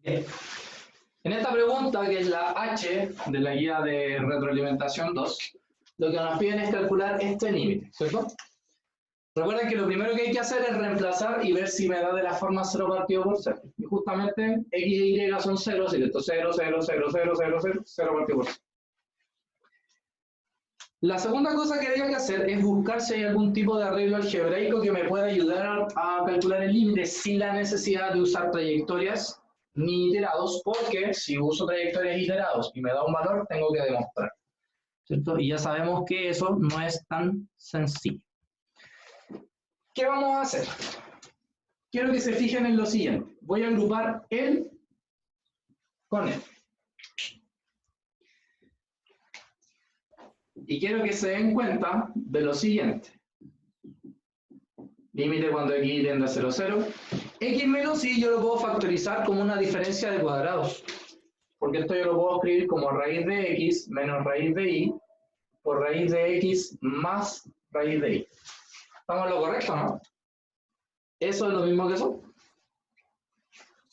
Bien. En esta pregunta, que es la H de la guía de retroalimentación 2, lo que nos piden es calcular este límite, ¿cierto? Recuerden que lo primero que hay que hacer es reemplazar y ver si me da de la forma 0 partido por 0. Y justamente X y Y son 0, así que esto es 0, 0, 0, 0, 0, 0, 0 partido por 0. La segunda cosa que hay que hacer es buscar si hay algún tipo de arreglo algebraico que me pueda ayudar a calcular el límite sin la necesidad de usar trayectorias ni iterados, porque si uso trayectorias iterados y me da un valor, tengo que demostrar, ¿cierto? Y ya sabemos que eso no es tan sencillo. ¿Qué vamos a hacer? Quiero que se fijen en lo siguiente. Voy a agrupar él con él. Y quiero que se den cuenta de lo siguiente. Límite cuando x tiende a 0, 0. X menos y yo lo puedo factorizar como una diferencia de cuadrados. Porque esto yo lo puedo escribir como raíz de x menos raíz de y por raíz de x más raíz de y. ¿Estamos en lo correcto, no? ¿Eso es lo mismo que eso?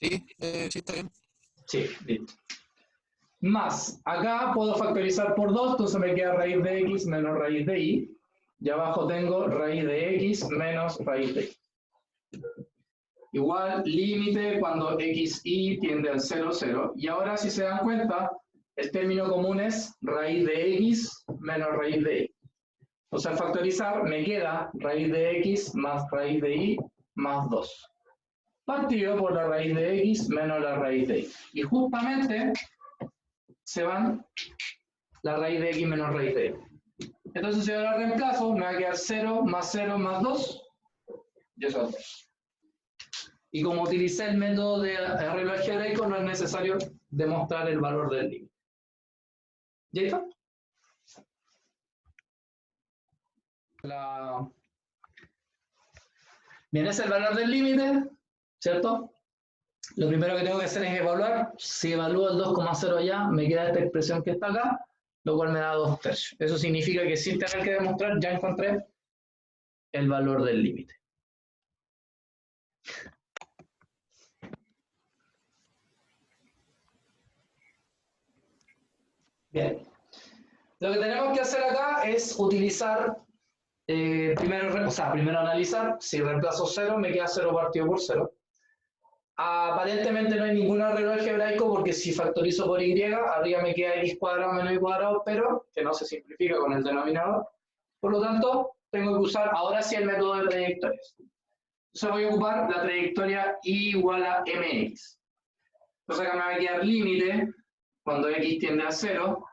Sí, sí, está bien. Sí, listo. Más, acá puedo factorizar por 2, entonces me queda raíz de x menos raíz de y. Y abajo tengo raíz de x menos raíz de y. Igual, límite cuando x y tiende al 0, 0. Y ahora, si se dan cuenta, el término común es raíz de x menos raíz de y. Entonces, al factorizar, me queda raíz de x más raíz de y más 2. Partido por la raíz de x menos la raíz de y. Y justamente se van la raíz de x menos raíz de y. Entonces, si yo la reemplazo, me va a quedar 0 más 2. Y eso es 2. Y como utilicé el método de arreglo algebraico, no es necesario demostrar el valor del límite. ¿Ya está? Bien, ese es el valor del límite, ¿cierto? Lo primero que tengo que hacer es evaluar. Si evalúo el 2,0 allá, me queda esta expresión que está acá, lo cual me da 2/3. Eso significa que sin tener que demostrar, ya encontré el valor del límite. Bien. Lo que tenemos que hacer acá es utilizar, primero analizar. Si reemplazo 0, me queda 0 partido por 0. Aparentemente no hay ningún arreglo algebraico porque si factorizo por y, arriba me queda x cuadrado menos y cuadrado, pero que no se simplifica con el denominador. Por lo tanto, tengo que usar ahora sí el método de trayectorias. Entonces voy a ocupar la trayectoria y igual a mx. Entonces acá me va a quedar límite cuando x tiende a 0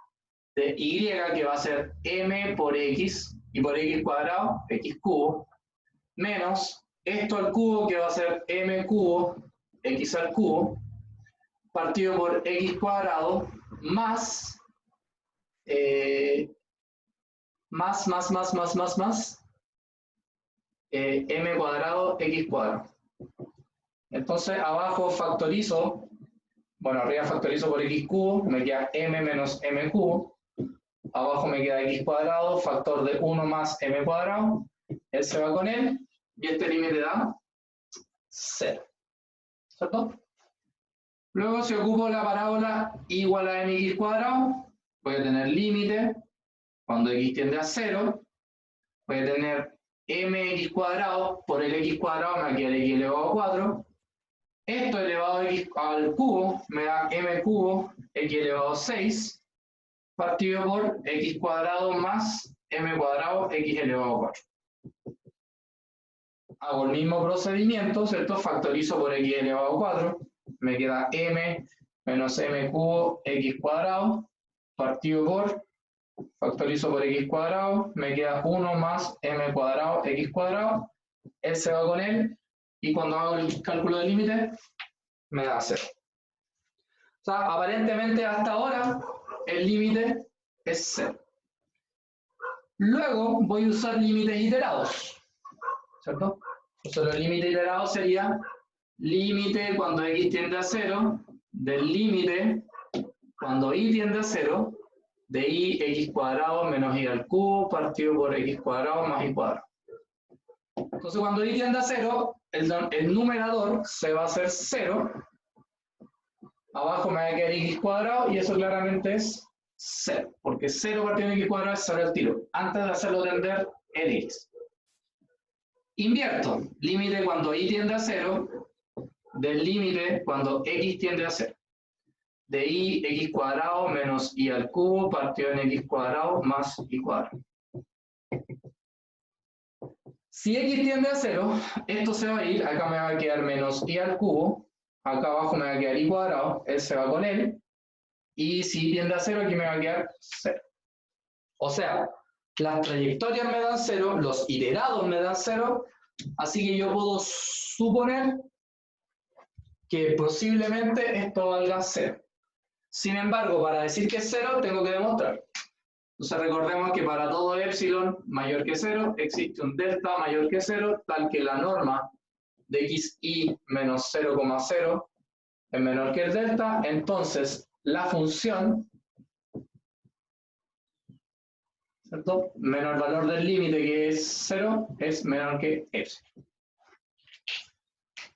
de y, que va a ser m por x, y por x cuadrado, x cubo, menos esto al cubo, que va a ser m cubo, x al cubo, partido por x cuadrado, más m cuadrado, x cuadrado. Entonces abajo factorizo, bueno, arriba factorizo por x cubo, me queda m menos m cubo, abajo me queda x cuadrado, factor de 1 más m cuadrado, él se va con él, y este límite da 0. ¿Cierto? Luego, si ocupo la parábola igual a mx cuadrado, voy a tener límite cuando x tiende a 0, voy a tener mx cuadrado por el x cuadrado, me va a quedar x elevado a 4. Esto elevado a x al cubo me da m cubo, x elevado a 6, partido por x cuadrado más m cuadrado, x elevado a 4. Hago el mismo procedimiento, ¿cierto? Factorizo por x elevado a 4, me queda m menos m cubo, x cuadrado, partido por, factorizo por x cuadrado, me queda 1 más m cuadrado, x cuadrado, él se va con él, y cuando hago el cálculo del límite, me da 0. O sea, aparentemente hasta ahora, el límite es 0. Luego voy a usar límites iterados, ¿cierto? Entonces, el límite iterado sería límite cuando x tiende a 0 del límite cuando y tiende a 0 de y x cuadrado menos y al cubo partido por x cuadrado más y cuadrado. Entonces, cuando y tiende a 0, el numerador se va a hacer 0 Abajo me va a quedar x cuadrado y eso claramente es 0, porque 0 partido de x cuadrado es 0 al tiro, antes de hacerlo tender el x. Invierto, límite cuando y tiende a 0, del límite cuando x tiende a 0. De y, x cuadrado menos y al cubo partido en x cuadrado más y cuadrado. Si x tiende a 0, esto se va a ir, acá me va a quedar menos y al cubo, acá abajo me va a quedar y cuadrado, él se va con él, y si tiende a 0, aquí me va a quedar 0. O sea, las trayectorias me dan 0, los iterados me dan 0, así que yo puedo suponer que posiblemente esto valga 0. Sin embargo, para decir que es 0, tengo que demostrar. Entonces recordemos que para todo epsilon mayor que 0, existe un delta mayor que 0, tal que la norma de xy menos 0,0 es menor que el delta, entonces la función, ¿cierto?, menos el valor del límite que es 0, es menor que epsilon.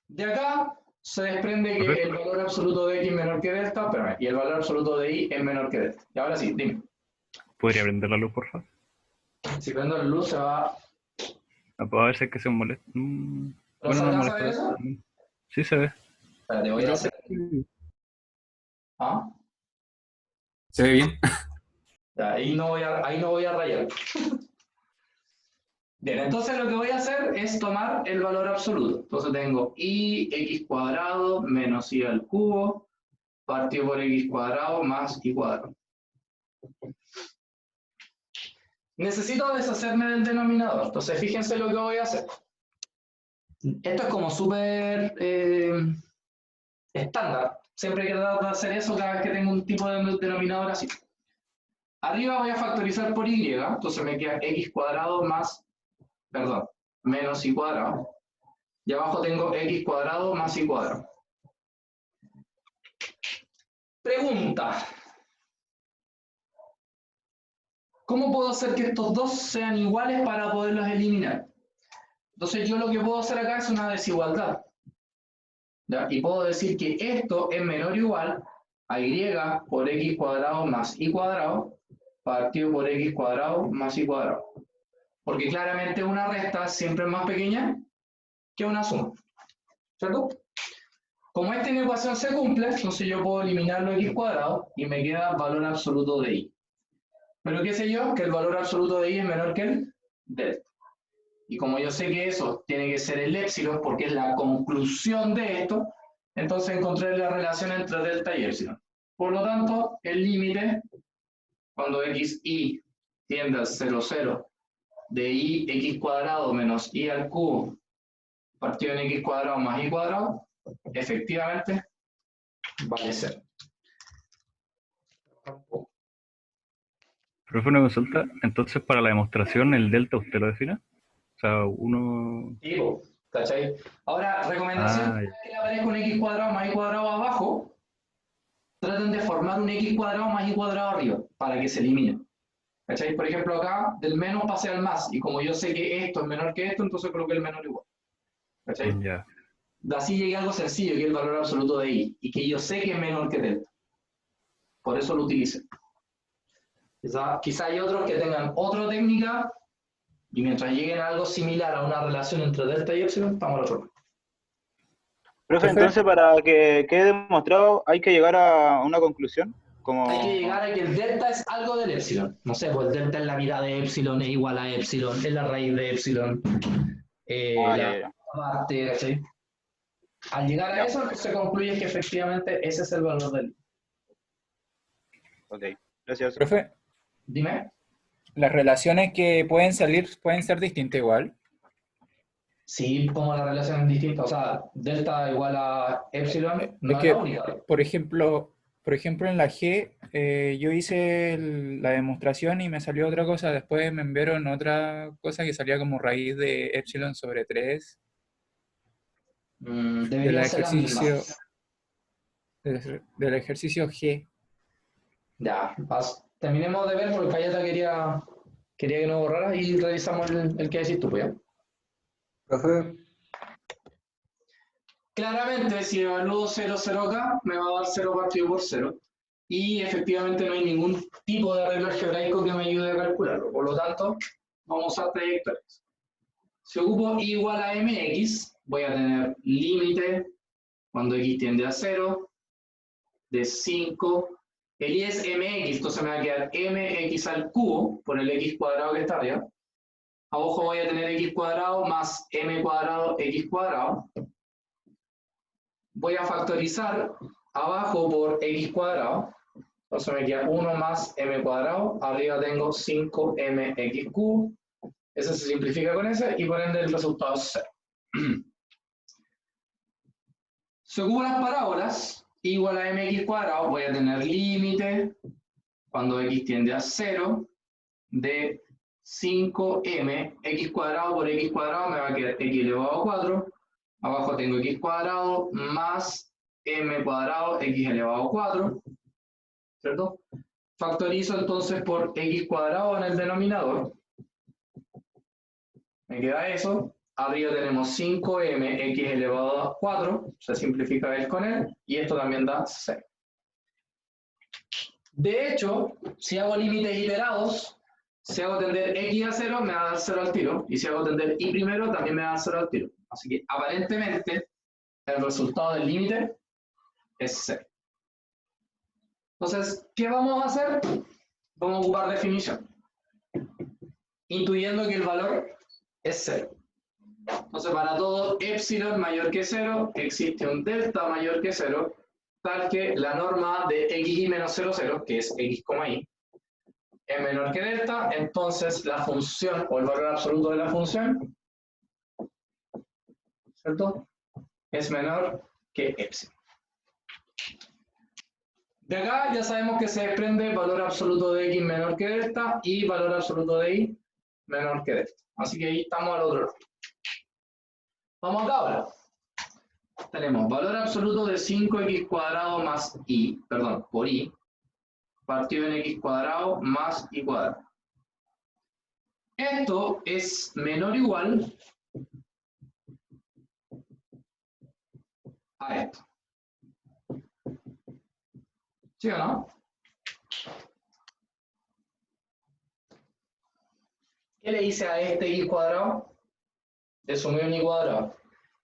De acá se desprende que el valor absoluto de x es menor que delta, pero, y el valor absoluto de y es menor que delta. Y ahora sí, dime. ¿Podría prender la luz, por favor? Si prendo la luz se va... A ver si es que se molesta. ¿No Bueno, se no alcanza a ver molesta. eso? Sí se ve. Espérate, voy a hacer... ¿Ah? ¿Se ve bien? Ahí no voy a rayar. Bien, entonces lo que voy a hacer es tomar el valor absoluto. Entonces tengo y x cuadrado menos y al cubo partido por x cuadrado más y cuadrado. Necesito deshacerme del denominador. Entonces fíjense lo que voy a hacer. Esto es como súper estándar. Siempre he tratado de hacer eso cada vez que tengo un tipo de denominador así. Arriba voy a factorizar por y, entonces me queda x cuadrado más, perdón, menos y cuadrado. Y abajo tengo x cuadrado más y cuadrado. Pregunta. ¿Cómo puedo hacer que estos dos sean iguales para poderlos eliminar? Entonces yo lo que puedo hacer acá es una desigualdad. ¿Ya? Y puedo decir que esto es menor o igual a y por x cuadrado más y cuadrado partido por x cuadrado más y cuadrado. Porque claramente una resta siempre es más pequeña que una suma. ¿Cierto? Como esta inecuación se cumple, entonces yo puedo eliminar lo x cuadrado y me queda valor absoluto de y. Pero qué sé yo, que el valor absoluto de y es menor que el delta. Y como yo sé que eso tiene que ser el épsilon, porque es la conclusión de esto, entonces encontré la relación entre delta y épsilon. Por lo tanto, el límite, cuando xy tiende al 0, 0, de y x cuadrado menos y al cubo partido en x cuadrado más y cuadrado, efectivamente vale 0. Profe, una consulta. Entonces, para la demostración, ¿el delta usted lo define? O sea, uno... Tipo, ¿cachai? Ahora, recomendación, ya. que le aparezca un x cuadrado más y cuadrado abajo, traten de formar un x cuadrado más y cuadrado arriba, para que se elimine. ¿Cachai? Por ejemplo, acá del menos pasé al más, y como yo sé que esto es menor que esto, entonces coloqué el menor igual. ¿Cachai? Ya. De así llegué a algo sencillo, que es el valor absoluto de y, y que yo sé que es menor que delta. Por eso lo utilicé. Quizá hay otros que tengan otra técnica, y mientras lleguen a algo similar a una relación entre delta y epsilon, estamos al otro lado. Profe, entonces para que quede demostrado hay que llegar a una conclusión. Como... Hay que llegar a que el delta es algo del epsilon. No sé, pues el delta es la mitad de epsilon, es igual a epsilon, es la raíz de epsilon, la parte, ¿cachai? Al llegar a eso, lo que se concluye es que efectivamente ese es el valor del... Ok, gracias. Profe, Dime. las relaciones que pueden salir pueden ser distintas igual. Sí, como la relación es distinta, o sea, delta igual a epsilon no Es es la que, única. por ejemplo, en la G, yo hice la demostración y me salió otra cosa. Después me enviaron otra cosa que salía como raíz de epsilon sobre 3 Deberían ser las mismas. del ejercicio G. Ya, terminemos de ver porque Cayeta quería que no borrara y revisamos el que decís tú, pues ya. Profe, Claramente, si evalúo 0, 0 acá, me va a dar 0 partido por 0. Y efectivamente no hay ningún tipo de arreglo algebraico que me ayude a calcularlo. Por lo tanto, vamos a usar trayectorias. Si ocupo y igual a mx, voy a tener límite cuando x tiende a 0 de 5. El y es mx, entonces me va a quedar mx al cubo por el x cuadrado que está arriba. Abajo voy a tener x cuadrado más m cuadrado x cuadrado. Voy a factorizar abajo por x cuadrado. Entonces me queda 1 más m cuadrado. Arriba tengo 5mx cubo. Ese se simplifica con ese y por ende el resultado es 0. Según las parábolas, igual a mx cuadrado, voy a tener límite cuando x tiende a 0 de 5m, x cuadrado por x cuadrado me va a quedar x elevado a 4. Abajo tengo x cuadrado más m cuadrado x elevado a 4. ¿Cierto? Factorizo entonces por x cuadrado en el denominador. Me queda eso. Arriba tenemos 5m x elevado a 4. Se simplifica él con él. Y esto también da 0. De hecho, si hago límites iterados, si hago tender x a 0, me va a dar 0 al tiro. Y si hago tender y primero, también me va a dar 0 al tiro. Así que aparentemente el resultado del límite es 0. Entonces, ¿qué vamos a hacer? Vamos a ocupar definición, intuyendo que el valor es 0. Entonces, para todo epsilon mayor que 0, existe un delta mayor que 0, tal que la norma de xy menos 0, 0, que es x, y, es menor que delta, entonces la función, o el valor absoluto de la función, ¿cierto?, es menor que epsilon. De acá ya sabemos que se desprende valor absoluto de x menor que delta y valor absoluto de y menor que delta. Así que ahí estamos al otro lado. Vamos acá ahora. Tenemos valor absoluto de 5x cuadrado más y, perdón, por y, partido en x cuadrado más y cuadrado. Esto es menor o igual a esto. ¿Sí o no? ¿Qué le hice a este y cuadrado? Le sumé un y cuadrado.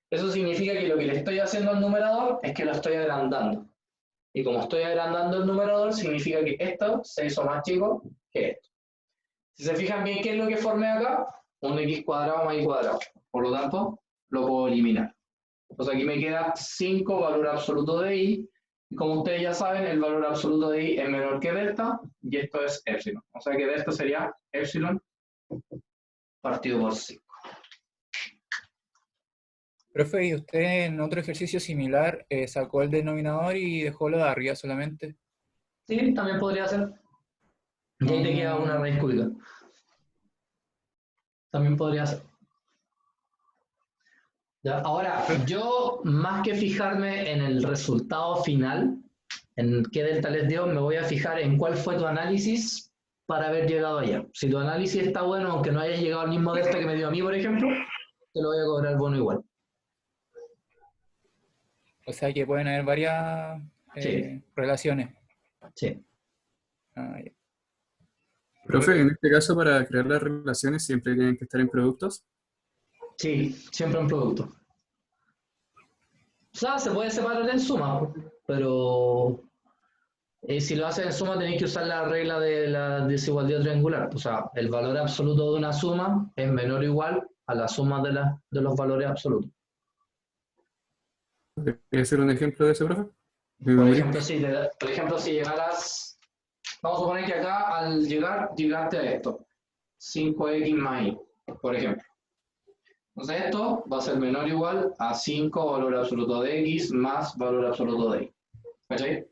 Eso significa que lo que le estoy haciendo al numerador es que lo estoy agrandando. Y como estoy agrandando el numerador, significa que esto se hizo más chico que esto. Si se fijan bien, ¿qué es lo que formé acá? Un x cuadrado más y cuadrado. Por lo tanto, lo puedo eliminar. Entonces aquí me queda 5 valor absoluto de y. Y como ustedes ya saben, el valor absoluto de y es menor que delta, y esto es epsilon. O sea que delta sería epsilon partido por 5. Profe, ¿y usted en otro ejercicio similar sacó el denominador y dejó lo de arriba solamente? Sí, también podría ser. Y ahí te queda una raíz cúbica. También podría ser. ¿Ya? Ahora, yo más que fijarme en el resultado final, en qué delta les dio, me voy a fijar en cuál fue tu análisis para haber llegado allá. Si tu análisis está bueno, aunque no hayas llegado al mismo delta que me dio a mí, por ejemplo, te lo voy a cobrar bono igual. O sea que pueden haber varias Sí. relaciones. Sí. Ah, ya. Profe, en este caso, para crear las relaciones siempre tienen que estar en productos. Sí, siempre en producto. O sea, se puede separar en suma, pero si lo haces en suma tenéis que usar la regla de la desigualdad triangular. O sea, el valor absoluto de una suma es menor o igual a la suma de los valores absolutos. ¿Puede ser un ejemplo de eso, profe? Por ejemplo, si llegaras, vamos a suponer que acá al llegaste a esto, 5x más y, por ejemplo. Entonces esto va a ser menor o igual a 5 valor absoluto de x más valor absoluto de y. ¿Cachai?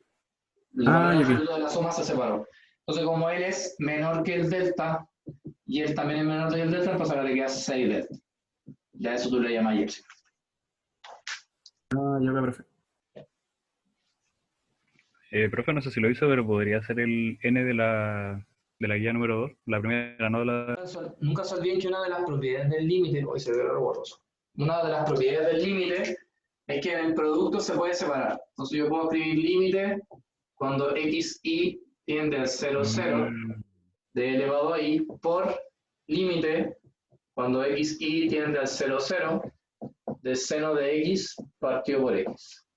El valor absoluto de la suma se separó. Entonces como él es menor que el delta y él también es menor que el delta, entonces ahora le queda 6 delta. Ya eso tú le llamas y epsilon. Ah, ya, profe. Profe, no sé si lo hizo, pero podría ser el n de la guía número 2, la primera, no la... Nunca se olviden que una de las propiedades del límite, hoy se ve borroso, una de las propiedades del límite es que en el producto se puede separar. Entonces yo puedo escribir límite cuando xy tiende al 0, 0 de elevado a y por límite cuando xy tiende al 0, 0 de seno de x partido por x.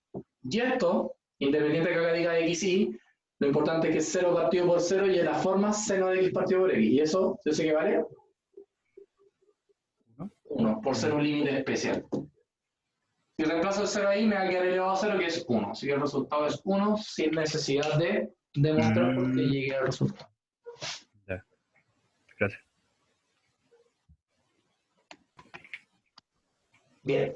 Y esto, independiente de que acá diga xy, lo importante es que es 0 partido por 0 y en la forma seno de x partido por x. ¿Y eso yo sé que vale? 1, por ser un límite especial. Si reemplazo el 0 ahí, me va a quedar elevado a 0, que es 1. Así que el resultado es 1 sin necesidad de demostrar por qué llegué al resultado. Ya. Gracias. Bien.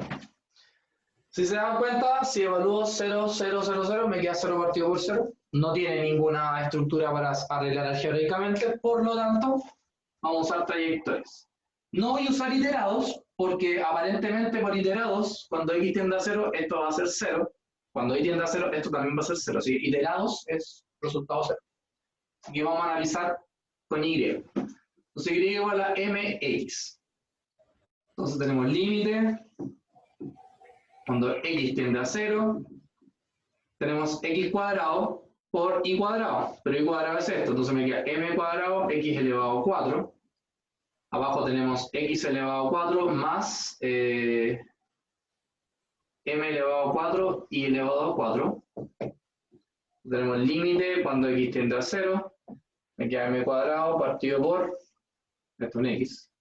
Si se dan cuenta, si evalúo 0, 0, 0, 0, me queda 0 partido por 0. No tiene ninguna estructura para arreglar algebraicamente, por lo tanto, vamos a usar trayectorias. No voy a usar iterados, porque aparentemente por iterados, cuando x tiende a 0, esto va a ser 0. Cuando y tiende a 0, esto también va a ser 0. Así que iterados es resultado 0. Así que vamos a analizar con y. Entonces y igual a mx. Entonces tenemos límite cuando x tiende a 0. Tenemos x cuadrado por y cuadrado. Pero y cuadrado es esto. Entonces me queda m cuadrado x elevado a 4. Abajo tenemos x elevado a 4 más m elevado a 4 y elevado a 4. Tenemos límite cuando x tiende a 0. Me queda m cuadrado partido por, esto es un x.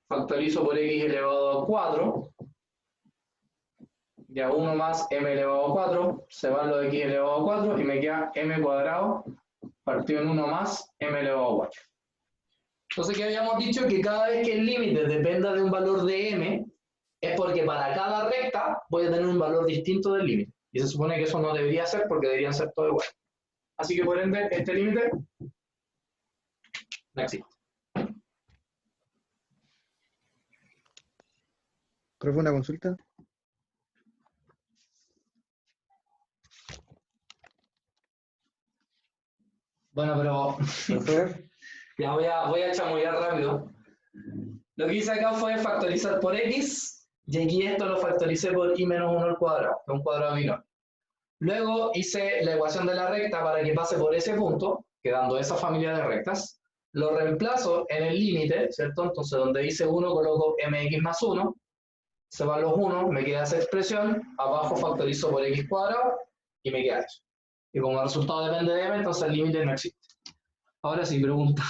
Factorizo por x elevado a 4. Ya 1 más m elevado a 4. Se va lo de x elevado a 4 y me queda m cuadrado partido en 1 más m elevado a 4. Entonces, que habíamos dicho que cada vez que el límite dependa de un valor de m, es porque para cada recta voy a tener un valor distinto del límite. Y se supone que eso no debería ser porque deberían ser todos iguales. Así que por ende, este límite no existe. Profe, una consulta. Bueno, pero Profe, ya voy a chamullar rápido. Lo que hice acá fue factorizar por x, y aquí esto lo factoricé por y menos 1 al cuadrado, que es un cuadrado binomio. Luego hice la ecuación de la recta para que pase por ese punto, quedando esa familia de rectas. Lo reemplazo en el límite, ¿cierto? Entonces, donde dice 1, coloco mx más 1. Se van los 1, me queda esa expresión. Abajo factorizo por x cuadrado y me queda eso. Y como el resultado depende de m, entonces el límite no existe. Ahora sí, pregunta.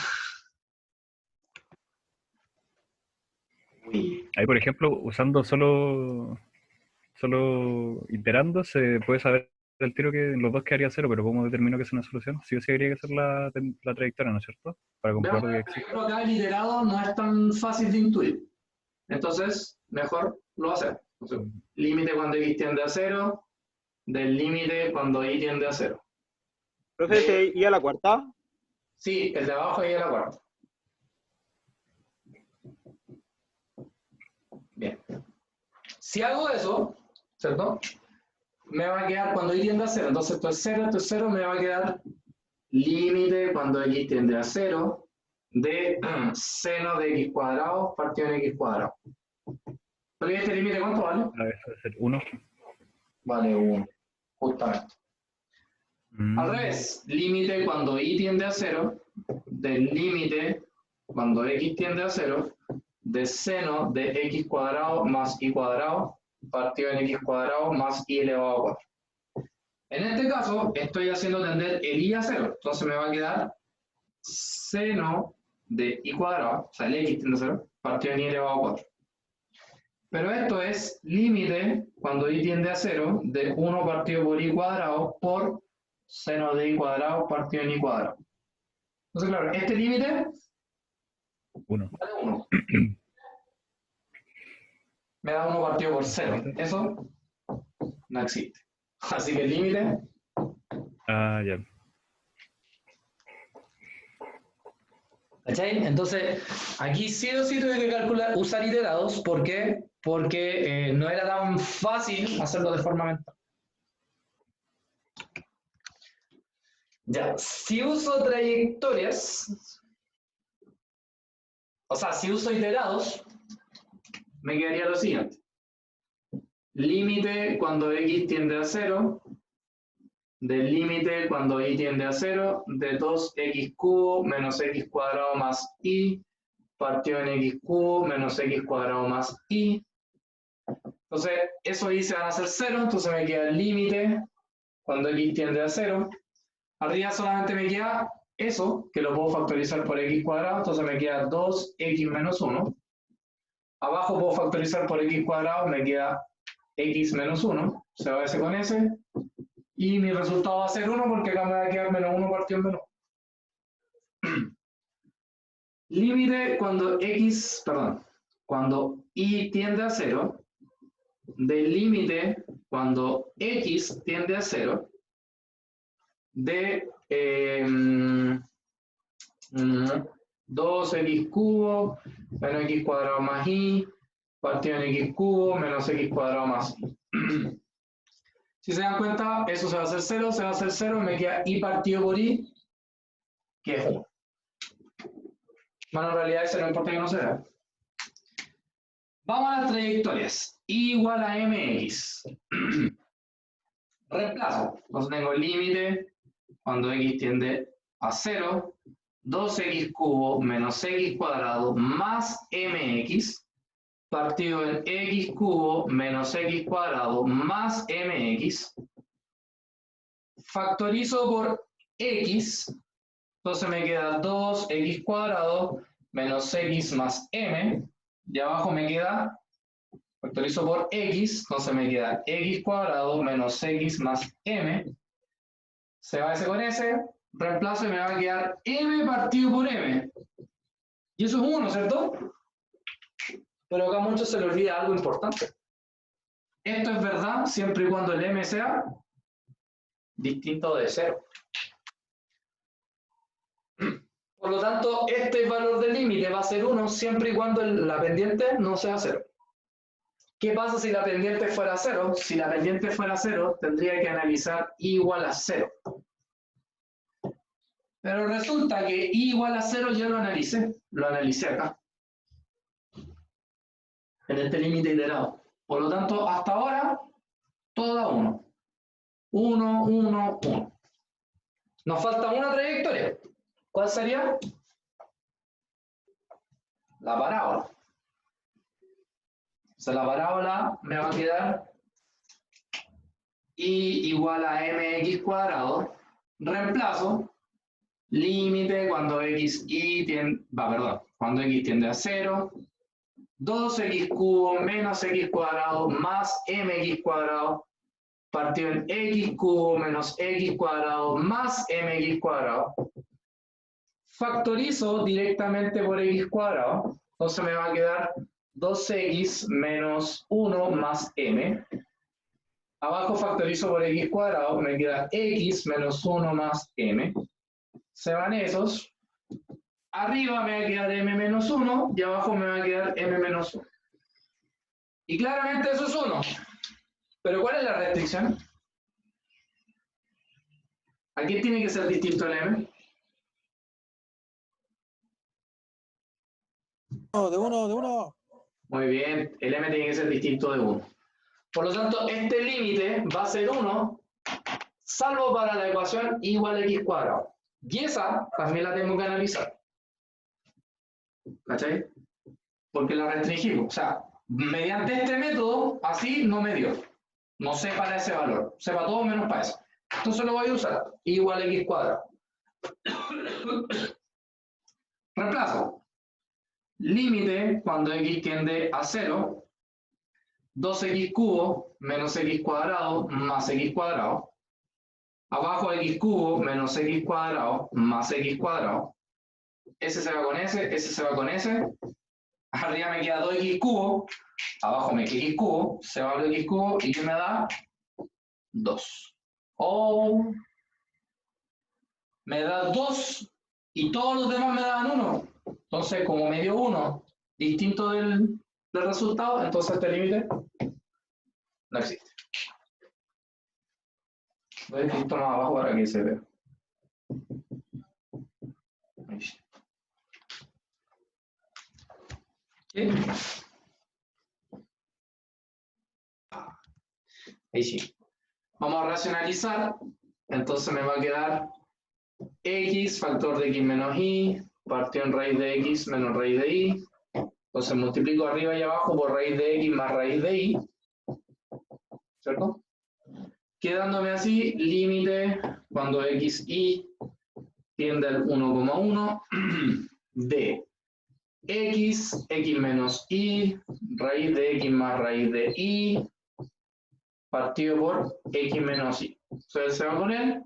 Ahí, por ejemplo, usando solo iterando, se puede saber el tiro que en los dos quedaría 0, pero ¿cómo determino que es una solución? Sí o sí habría que hacer la trayectoria, ¿no es cierto? Para comprobar que existe. Pero acá el iterado no es tan fácil de intuir. Entonces, mejor lo hacemos. Límite cuando x tiende a 0, del límite cuando y tiende a 0. Profe, ¿y a la cuarta? Sí, el de abajo y a la cuarta. Bien. Si hago eso, ¿cierto? Me va a quedar cuando y tiende a 0. Entonces esto es 0, me va a quedar límite cuando x tiende a 0 de seno de x cuadrado partido en x cuadrado. ¿Pero este límite cuánto vale? Debe ser 1. Vale 1, justamente. Al revés, límite cuando y tiende a 0 del límite cuando x tiende a 0 de seno de x cuadrado más y cuadrado partido en x cuadrado más y elevado a 4. En este caso, estoy haciendo tender el y a 0. Entonces me va a quedar seno de y cuadrado, o sea, el x tiende a 0, partido en y elevado a 4. Pero esto es límite cuando y tiende a 0 de 1 partido por y cuadrado por seno de y cuadrado partido en y cuadrado. Entonces, claro, este límite 1. vale 1. Me da 1 partido por 0. Eso no existe. Así que el límite. Ah, ya. ¿Cachai? Entonces, aquí sí o sí tuve que calcular, usar iterados. ¿Por qué? Porque no era tan fácil hacerlo de forma mental. Ya, si uso trayectorias, o sea, si uso iterados, me quedaría lo siguiente. límite cuando x tiende a 0, del límite cuando y tiende a 0, de 2x cubo menos x cuadrado más y, partido en x cubo menos x cuadrado más y. Entonces, eso y se van a hacer 0, entonces me queda el límite cuando x tiende a 0. Arriba solamente me queda eso, que lo puedo factorizar por x cuadrado, entonces me queda 2x menos 1. Abajo puedo factorizar por x cuadrado, me queda x menos 1, se va ese con ese, y mi resultado va a ser 1 porque acá me va a quedar menos 1 partido en menos 1. Límite cuando y tiende a 0, del límite cuando x tiende a 0, de 2x cubo menos x cuadrado más y, partido en x cubo menos x cuadrado más y. Si se dan cuenta, eso se va a hacer 0, se va a hacer 0, me queda y partido por y, que es 1. Bueno, en realidad ese no importa que no se vea. Vamos a las trayectorias. Y igual a mx. Reemplazo. Entonces tengo el límite cuando x tiende a 0, 2x cubo menos x cuadrado más mx, partido en x cubo menos x cuadrado más mx. Factorizo por x, entonces me queda 2x cuadrado menos x más m, y abajo me queda, factorizo por x, entonces me queda x cuadrado menos x más m, se va ese con ese, reemplazo y me va a quedar m partido por m, y eso es 1, ¿cierto? Pero acá a muchos se les olvida algo importante. Esto es verdad siempre y cuando el m sea distinto de 0. Por lo tanto, este valor del límite va a ser 1 siempre y cuando la pendiente no sea 0. ¿Qué pasa si la pendiente fuera 0? Si la pendiente fuera 0, tendría que analizar y igual a 0. Pero resulta que y igual a 0 ya lo analicé acá, en este límite iterado. Por lo tanto, hasta ahora, todo da 1. 1, 1, 1. Nos falta una trayectoria. ¿Cuál sería? La parábola. O sea, la parábola me va a quedar y igual a mx cuadrado. Reemplazo límite cuando x tiende a 0, 2x cubo menos x cuadrado más mx cuadrado, partido en x cubo menos x cuadrado más mx cuadrado. Factorizo directamente por x cuadrado, entonces me va a quedar 2x menos 1 más m. Abajo factorizo por x cuadrado, me queda x menos 1 más m. Se van esos. Arriba me va a quedar m menos 1 y abajo me va a quedar m menos 1. Y claramente eso es 1. Pero ¿cuál es la restricción? Aquí tiene que ser distinto el m. De uno. Muy bien, el m tiene que ser distinto de 1. Por lo tanto, este límite va a ser 1, salvo para la ecuación igual a x cuadrado. Y esa también la tengo que analizar. ¿Cachai? Porque la restringimos. O sea, mediante este método, así no me dio. No sé para ese valor. Sepa todo menos para eso. Entonces lo voy a usar. Igual a x cuadrado. Reemplazo. Límite cuando x tiende a 0. 2x cubo menos x cuadrado más x cuadrado. Abajo x cubo menos x cuadrado más x cuadrado. Ese se va con ese se va con ese. Arriba me queda 2x cubo, abajo me queda x cubo, se va el x cubo y ¿qué me da? 2. O me da 2 y todos los demás me dan 1. Entonces, como me dio 1 distinto del resultado, entonces este límite no existe. Voy a escribir esto más abajo para que se vea. ¿Qué? Ahí sí. Vamos a racionalizar. Entonces me va a quedar x factor de x menos y partido en raíz de x menos raíz de y. Entonces multiplico arriba y abajo por raíz de x más raíz de y. ¿Cierto? Quedándome así, límite cuando x y tiende al 1,1 de x menos y, raíz de x más raíz de y, partido por x menos y. Entonces se va a poner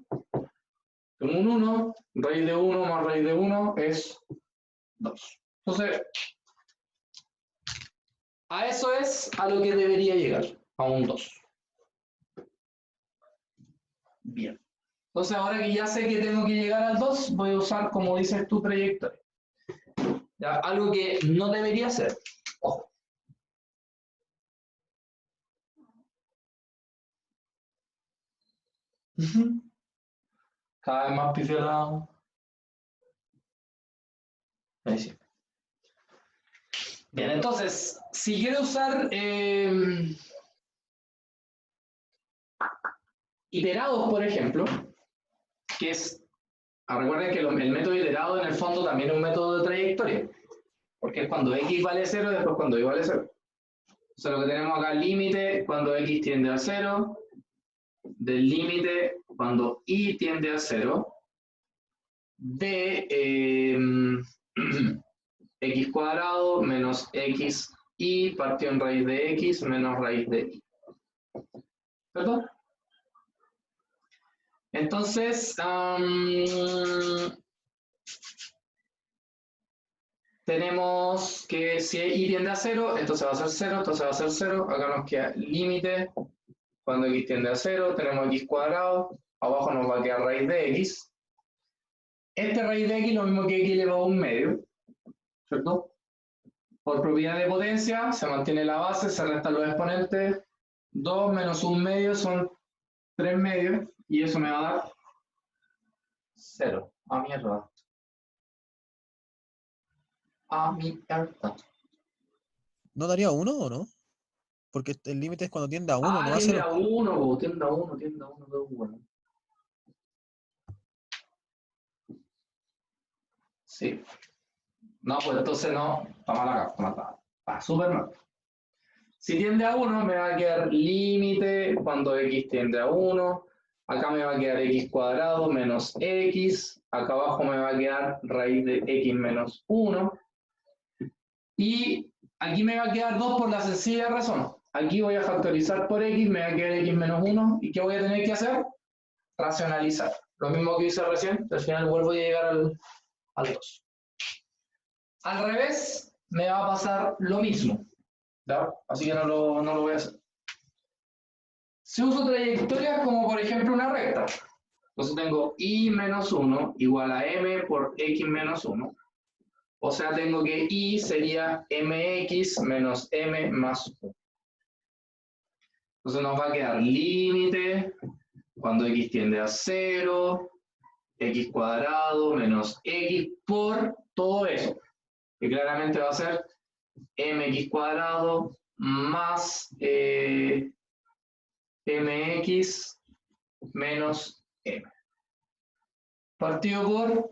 un 1, raíz de 1 más raíz de 1 es 2. Entonces, a eso es a lo que debería llegar, a un 2. Bien. Entonces, ahora que ya sé que tengo que llegar al 2, voy a usar, como dices tu trayectoria. ¿Ya? Algo que no debería ser. Ojo. Cada vez más pifiolado. Ahí sí. Bien, entonces, si quiero usar iterados, por ejemplo, que es, recuerden que el método iterado en el fondo también es un método de trayectoria, porque es cuando x vale 0 y después cuando y vale 0. Entonces lo que tenemos acá, límite cuando x tiende a 0, del límite cuando y tiende a 0, de x cuadrado menos x y partido en raíz de x menos raíz de y. ¿Cierto? Entonces, tenemos que si y tiende a 0, entonces va a ser 0, entonces va a ser 0. Acá nos queda límite cuando x tiende a 0, tenemos x cuadrado, abajo nos va a quedar raíz de x. Este raíz de x lo mismo que x elevado a un medio, ¿cierto? Por propiedad de potencia, se mantiene la base, se restan los exponentes. 2 menos 1 medio son 3 medios, y eso me va a dar 0. A mierda. A mierda. ¿No daría 1 o no? Porque el límite es cuando tiende a 1, no a Tiende 0. a 1, tiende a 1, tiende a 1, 2, 1. Sí. No, pues entonces no. Toma la acá, toma. Está súper mal. Si tiende a 1, me va a quedar límite cuando x tiende a 1. Acá me va a quedar x cuadrado menos x. Acá abajo me va a quedar raíz de x menos 1. Y aquí me va a quedar 2 por la sencilla razón. Aquí voy a factorizar por x, me va a quedar x menos 1. ¿Y qué voy a tener que hacer? Racionalizar. Lo mismo que hice recién, al final vuelvo a llegar al 2. Al revés, me va a pasar lo mismo. ¿Ya? Así que no lo voy a hacer. Si uso trayectorias como por ejemplo una recta, entonces tengo y menos 1 igual a m por x menos 1. O sea, tengo que y sería mx menos m más 1. Entonces nos va a quedar límite cuando x tiende a 0, x cuadrado menos x por todo eso, que claramente va a ser mx cuadrado más mx menos m. Partido por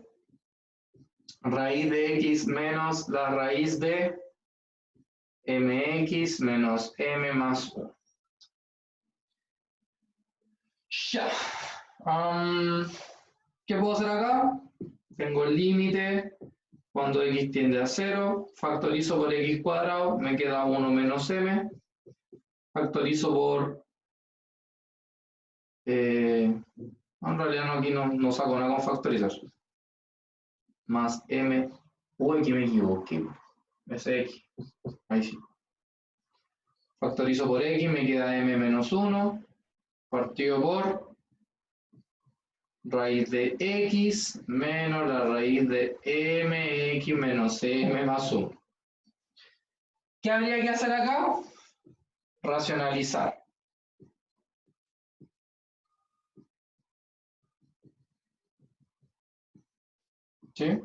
raíz de x menos la raíz de mx menos m más 1. Ya. ¿Qué puedo hacer acá? Tengo el límite cuando x tiende a 0, factorizo por x cuadrado, me queda 1 menos m, factorizo por... en realidad no, aquí no saco nada con factorizar. Más m, uy, que me equivoqué, ese x, ahí sí. Factorizo por x, me queda m menos 1, partido por raíz de x menos la raíz de mx menos m más 1. ¿Qué habría que hacer acá? Racionalizar. ¿Sí?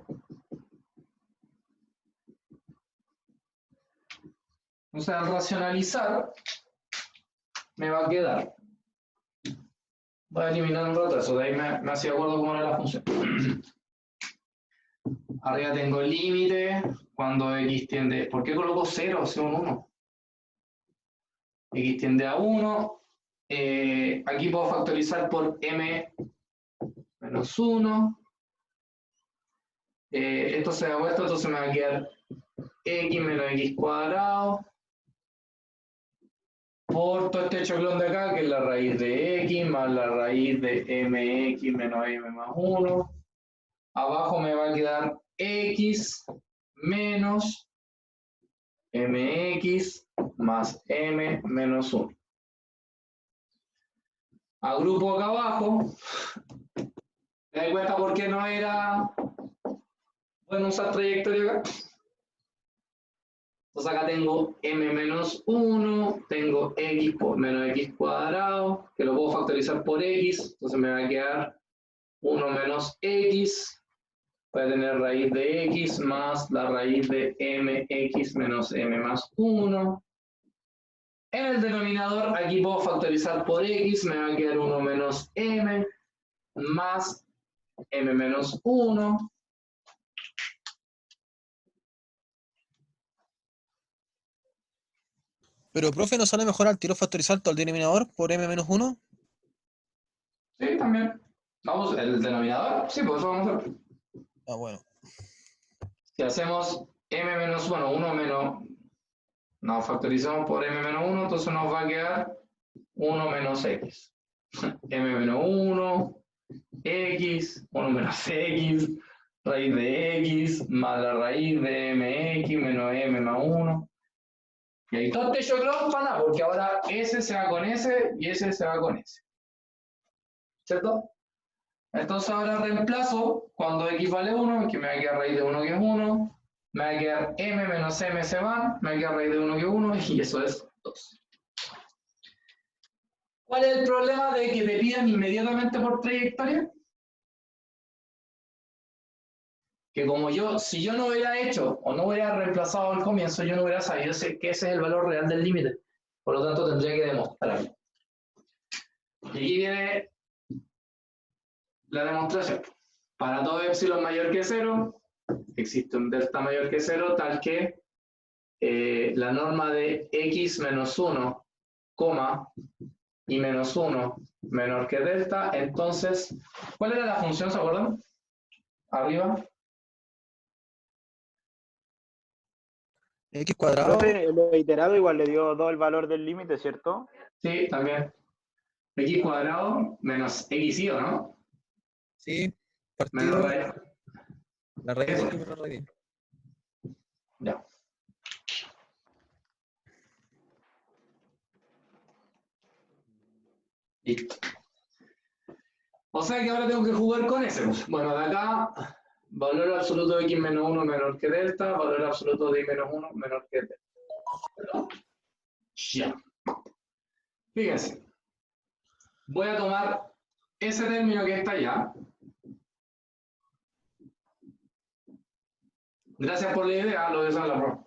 O sea, al racionalizar me va a quedar Voy a eliminar un retraso, de ahí me hacía acuerdo cómo era la función. Arriba tengo el límite cuando x tiende. ¿Por qué coloco 0 si un 1? X tiende a 1. Aquí puedo factorizar por m menos 1. Esto se da vuelta, entonces me va a quedar x menos x cuadrado por todo este choclón de acá, que es la raíz de x más la raíz de mx menos m más 1. Abajo me va a quedar x menos mx más m menos 1. Agrupo acá abajo. ¿Te das cuenta por qué no era bueno usar trayectoria acá? Entonces acá tengo m menos 1, tengo x por menos x cuadrado, que lo puedo factorizar por x, entonces me va a quedar 1 menos x, voy a tener raíz de x más la raíz de mx menos m más 1. En el denominador aquí puedo factorizar por x, me va a quedar 1 menos m más m menos 1. Pero, profe, ¿no sale mejor al tiro factorizar todo el denominador por m menos 1? Sí, también. Vamos, el denominador, sí, pues eso vamos a hacer. Ah, bueno. Si hacemos m menos 1, 1 menos, no, factorizamos por m menos 1, entonces nos va a quedar 1 menos x. m menos 1, x, 1 menos x, raíz de x, más la raíz de mx menos m más 1. Y ahí todo este choclón para nada, porque ahora S se va con S y S se va con S. ¿Cierto? Entonces ahora reemplazo cuando x vale 1, que me va a quedar raíz de 1 que es 1, me va a quedar m menos m se van, me va a quedar raíz de 1 que es 1 y eso es 2. ¿Cuál es el problema de que te pidan inmediatamente por trayectoria? Que como yo, si yo no hubiera hecho o no hubiera reemplazado al comienzo, yo no hubiera sabido que ese es el valor real del límite. Por lo tanto, tendría que demostrarlo. Y aquí viene la demostración. Para todo epsilon mayor que 0, existe un delta mayor que 0, tal que la norma de x menos 1, y menos 1 menor que delta. Entonces, ¿cuál era la función, se acuerdan? Arriba. X cuadrado. Profe, lo iterado igual le dio 2 el valor del límite, ¿cierto? Sí, también. X cuadrado menos x y, ¿o no? Sí, Menos partido. raíz. La raíz de X menos raíz. Ya. Listo. O sea que ahora tengo que jugar con ese. Bueno, de acá, valor absoluto de x menos 1 menor que delta, valor absoluto de y menos 1 menor que delta. Ya. Fíjense. Voy a tomar ese término que está allá. Gracias por la idea, lo de usar la prueba.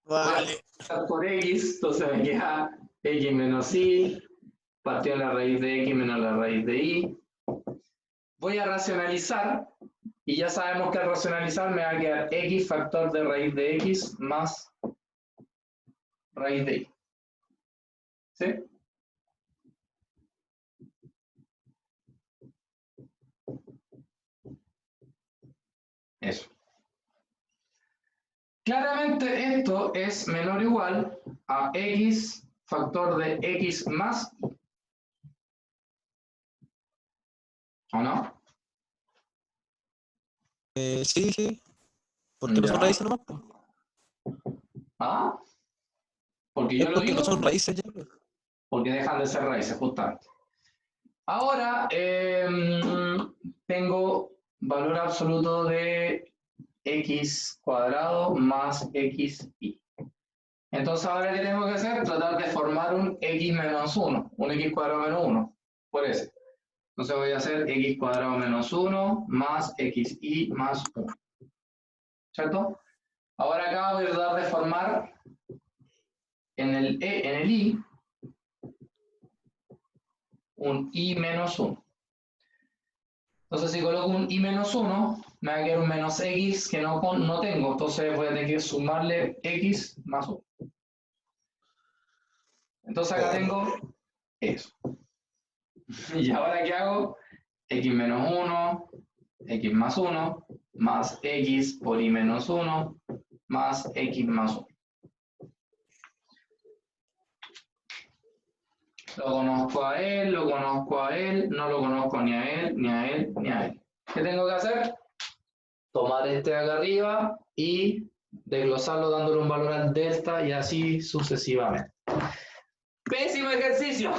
Vale. Por x, entonces me queda x menos y, partido de la raíz de x menos la raíz de y. Voy a racionalizar, y ya sabemos que al racionalizar me va a quedar x factor de raíz de x más raíz de y. ¿Sí? Eso. Claramente esto es menor o igual a x factor de x más y. ¿O no? Sí, sí. Porque no son Ya. raíces nomás, po. ¿Ah? Porque Es yo lo porque no digo, son raíces ya. porque dejan de ser raíces, justamente. Ahora tengo valor absoluto de x cuadrado más xy. Entonces ahora ¿qué tengo que hacer? Tratar de formar un x menos 1, un x cuadrado menos 1, por ese. Entonces voy a hacer x cuadrado menos 1 más xy más 1. ¿Cierto? Ahora acá voy a tratar de formar en el y, un i menos 1. Entonces, si coloco un i menos 1, me va a quedar un menos x que no tengo. Entonces, voy a tener que sumarle x más 1. Entonces, acá tengo eso. Y ahora, ¿qué hago? X menos 1, x más 1, más x por i menos 1, más x más 1. Lo conozco a él, lo conozco a él, no lo conozco ni a él, ni a él, ni a él. ¿Qué tengo que hacer? Tomar este de acá arriba y desglosarlo dándole un valor al delta y así sucesivamente. ¡Pésimo ejercicio!